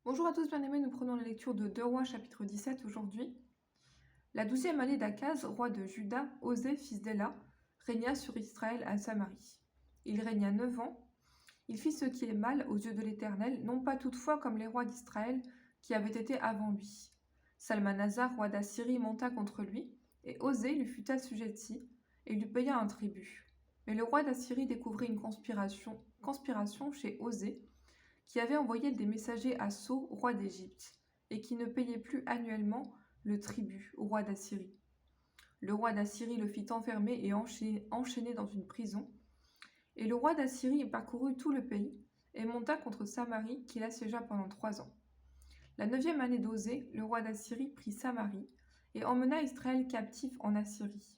Bonjour à tous bien-aimés, nous prenons la lecture de 2 Rois chapitre 17 aujourd'hui. La 12e année d'Akaz, roi de Juda, Osée, fils d'Éla, régna sur Israël à Samarie. Il régna 9 ans. Il fit ce qui est mal aux yeux de l'Éternel, non pas toutefois comme les rois d'Israël qui avaient été avant lui. Salmanasar, roi d'Assyrie, monta contre lui, et Osée lui fut assujetti, et lui paya un tribut. Mais le roi d'Assyrie découvrit une conspiration chez Osée, qui avait envoyé des messagers à So, roi d'Égypte, et qui ne payait plus annuellement le tribut au roi d'Assyrie. Le roi d'Assyrie le fit enfermer et enchaîner dans une prison, et le roi d'Assyrie parcourut tout le pays, et monta contre Samarie, qu'il assiégea pendant 3 ans. La 9e année d'Osée, le roi d'Assyrie prit Samarie, et emmena Israël captif en Assyrie.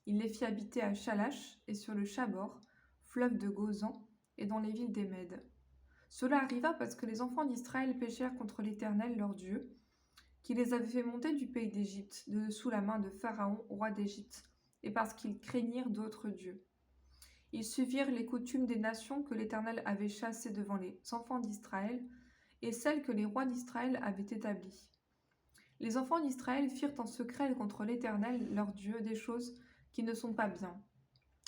Il les fit habiter à Shalash et sur le Chabor, fleuve de Gozan, et dans les villes des Mèdes. Cela arriva parce que les enfants d'Israël péchèrent contre l'Éternel leur Dieu, qui les avait fait monter du pays d'Égypte, de dessous la main de Pharaon, roi d'Égypte, et parce qu'ils craignirent d'autres dieux. Ils suivirent les coutumes des nations que l'Éternel avait chassées devant les enfants d'Israël, et celles que les rois d'Israël avaient établies. Les enfants d'Israël firent en secret contre l'Éternel leur Dieu des choses qui ne sont pas bien.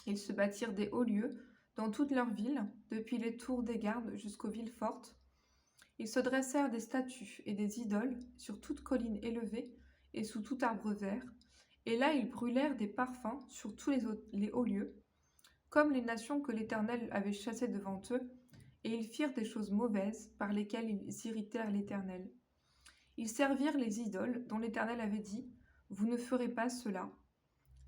Ils se bâtirent des hauts lieux dans toutes leurs villes, depuis les tours des gardes jusqu'aux villes fortes. Ils se dressèrent des statues et des idoles sur toute colline élevée et sous tout arbre vert, et là ils brûlèrent des parfums sur tous les hauts lieux, comme les nations que l'Éternel avait chassées devant eux, et ils firent des choses mauvaises par lesquelles ils irritèrent l'Éternel. Ils servirent les idoles dont l'Éternel avait dit « Vous ne ferez pas cela ».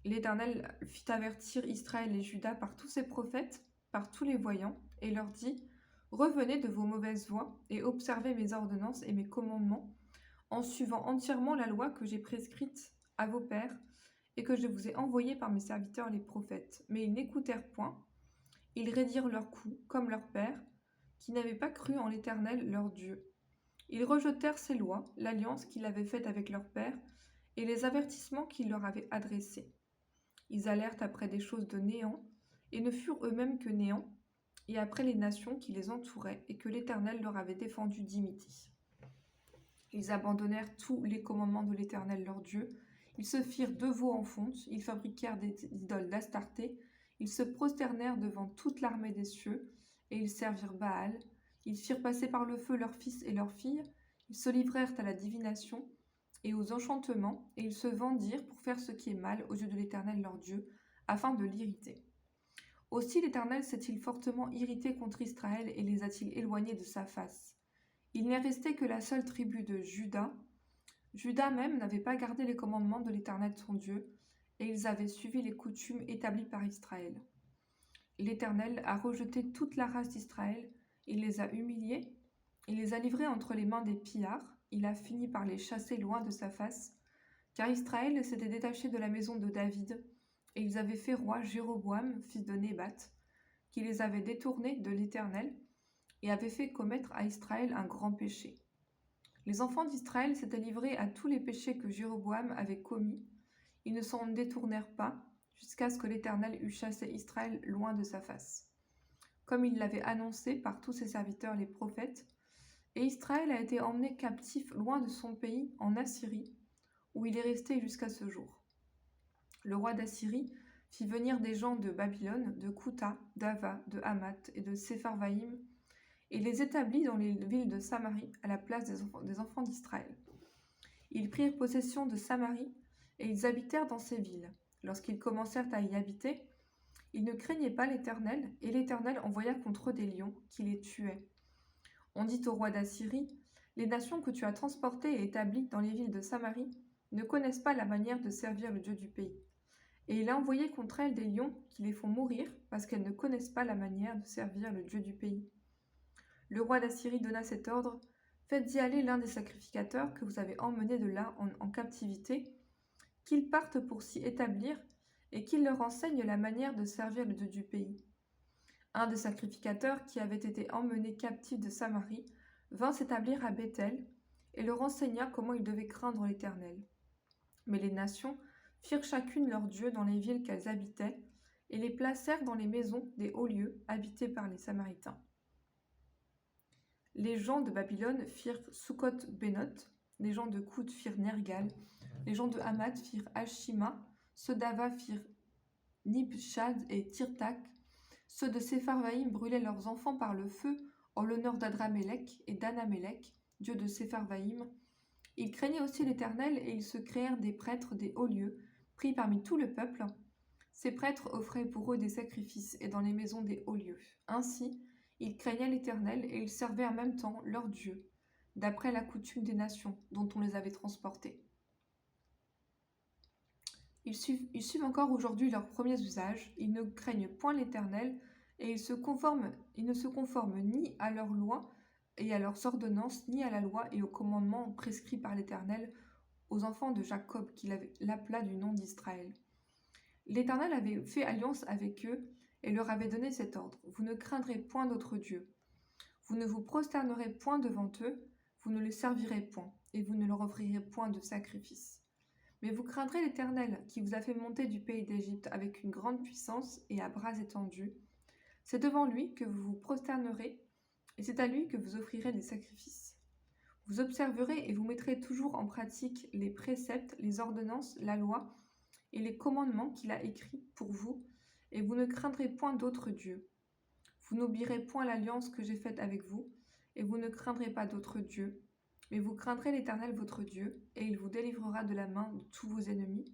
L'Éternel fit avertir Israël et Juda par tous ses prophètes, par tous les voyants, et leur dit « Revenez de vos mauvaises voies et observez mes ordonnances et mes commandements, en suivant entièrement la loi que j'ai prescrite à vos pères et que je vous ai envoyée par mes serviteurs les prophètes. » Mais ils n'écoutèrent point. Ils raidirent leurs coups, comme leurs pères, qui n'avaient pas cru en l'Éternel leur Dieu. Ils rejetèrent ses lois, l'alliance qu'il avait faite avec leurs pères, et les avertissements qu'il leur avait adressés. Ils allèrent après des choses de néant, et ne furent eux-mêmes que néant, et après les nations qui les entouraient, et que l'Éternel leur avait défendu d'imiter. Ils abandonnèrent tous les commandements de l'Éternel leur Dieu, ils se firent deux veaux en fonte, ils fabriquèrent des idoles d'Astarté, ils se prosternèrent devant toute l'armée des cieux, et ils servirent Baal, ils firent passer par le feu leurs fils et leurs filles, ils se livrèrent à la divination, et aux enchantements, et ils se vendirent pour faire ce qui est mal aux yeux de l'Éternel leur Dieu, afin de l'irriter. Aussi l'Éternel s'est-il fortement irrité contre Israël et les a-t-il éloignés de sa face. Il n'est resté que la seule tribu de Juda. Juda même n'avait pas gardé les commandements de l'Éternel son Dieu, et ils avaient suivi les coutumes établies par Israël. L'Éternel a rejeté toute la race d'Israël, il les a humiliés, il les a livrés entre les mains des pillards, il a fini par les chasser loin de sa face, car Israël s'était détaché de la maison de David, et ils avaient fait roi Jéroboam, fils de Nébat, qui les avait détournés de l'Éternel, et avait fait commettre à Israël un grand péché. Les enfants d'Israël s'étaient livrés à tous les péchés que Jéroboam avait commis, ils ne s'en détournèrent pas, jusqu'à ce que l'Éternel eût chassé Israël loin de sa face, comme il l'avait annoncé par tous ses serviteurs les prophètes, et Israël a été emmené captif loin de son pays en Assyrie, où il est resté jusqu'à ce jour. Le roi d'Assyrie fit venir des gens de Babylone, de Kouta, d'Ava, de Hamath et de Sepharvaïm, et les établit dans les villes de Samarie à la place des enfants d'Israël. Ils prirent possession de Samarie, et ils habitèrent dans ces villes. Lorsqu'ils commencèrent à y habiter, ils ne craignaient pas l'Éternel, et l'Éternel envoya contre eux des lions, qui les tuaient. On dit au roi d'Assyrie, « Les nations que tu as transportées et établies dans les villes de Samarie ne connaissent pas la manière de servir le Dieu du pays. » Et il a envoyé contre elles des lions qui les font mourir parce qu'elles ne connaissent pas la manière de servir le Dieu du pays. Le roi d'Assyrie donna cet ordre, « Faites-y aller l'un des sacrificateurs que vous avez emmenés de là en captivité, qu'il parte pour s'y établir et qu'il leur enseigne la manière de servir le Dieu du pays. » Un des sacrificateurs qui avait été emmené captif de Samarie vint s'établir à Béthel et leur enseigna comment ils devaient craindre l'Éternel. Mais les nations firent chacune leur dieu dans les villes qu'elles habitaient et les placèrent dans les maisons des hauts lieux habités par les Samaritains. Les gens de Babylone firent Sukkot-Bénoth, les gens de Kout firent Nergal, les gens de Hamath firent Ashima, ceux d'Ava firent Nibshad et Tirtak, ceux de Sepharvaïm brûlaient leurs enfants par le feu en l'honneur d'Adramélec et d'Anamélec, dieu de Sepharvaïm. Ils craignaient aussi l'Éternel et ils se créèrent des prêtres des hauts lieux, pris parmi tout le peuple. Ces prêtres offraient pour eux des sacrifices et dans les maisons des hauts lieux. Ainsi, ils craignaient l'Éternel et ils servaient en même temps leur Dieu, d'après la coutume des nations dont on les avait transportés. Ils suivent encore aujourd'hui leurs premiers usages, ils ne craignent point l'Éternel, et ils ne se conforment ni à leurs lois et à leurs ordonnances, ni à la loi et aux commandements prescrits par l'Éternel aux enfants de Jacob, qu'il l'appela du nom d'Israël. L'Éternel avait fait alliance avec eux et leur avait donné cet ordre. Vous ne craindrez point d'autres dieux. Vous ne vous prosternerez point devant eux, vous ne les servirez point, et vous ne leur offrirez point de sacrifice. Mais vous craindrez l'Éternel, qui vous a fait monter du pays d'Égypte avec une grande puissance et à bras étendus. C'est devant lui que vous vous prosternerez, et c'est à lui que vous offrirez des sacrifices. Vous observerez et vous mettrez toujours en pratique les préceptes, les ordonnances, la loi et les commandements qu'il a écrits pour vous, et vous ne craindrez point d'autres dieux. Vous n'oublierez point l'alliance que j'ai faite avec vous, et vous ne craindrez pas d'autres dieux. Mais vous craindrez l'Éternel votre Dieu, et il vous délivrera de la main de tous vos ennemis.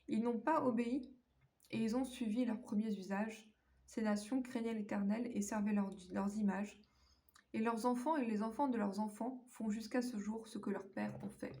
Ils n'ont pas obéi, et ils ont suivi leurs premiers usages. Ces nations craignaient l'Éternel et servaient leurs images. Et leurs enfants et les enfants de leurs enfants font jusqu'à ce jour ce que leurs pères ont fait.